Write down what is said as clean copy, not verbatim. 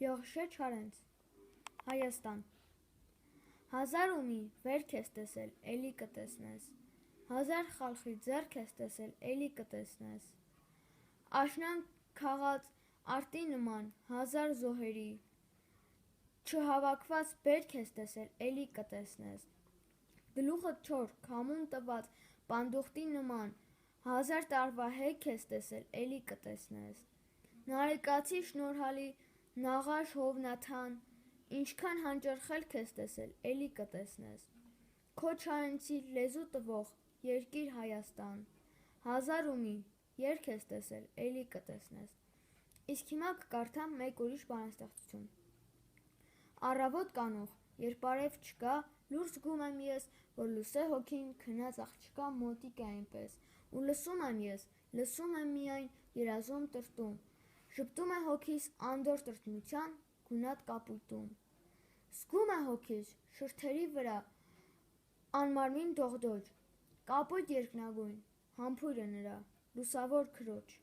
Յողշե Չարենց, Հայաստան։ Հազար ու մի վերք ես տեսել, էլի կտեսնես, հազար խալխի ձեռք ես տեսել, էլի կտեսնես, աշնան քաղած արտի նման հազար զոհերի, չհավաքված բերք ես տեսել, էլի կտեսնես, գլուխդ չոր քամուն տված պանդուխտի նման հազար տարվա հեք ես տեսել, էլի կտեսնես, նարեկացի շնորհալի նաղաշ Հովնաթան, ինչքան հանճռխելք ես տեսել, էլի կտեսնես, քո Չարենցի լեզու տվող երկիր Հայաստան, հազար ու մի երգ ես տեսել, էլի կտեսնես։ Իսկ հիմա կկարդամ մեկ ուրիշ բանաստեղծություն։ Առավոտ կանուխ, երբ արև չկա, լուրջ զգում եմ ես, որ լուսե հոգին քնած աղջկա մոտիկ է այնպես, ու լսում եմ միայն երազում տրտում, ժպտում է հոգիս անդորր տրտմության գունատ կապույտում, զգում է հոգիս շրթերի վրա անմարմին դողդոջ, կապույտ երկնագույն, համբույր է նրա, լուսավոր քրոջ։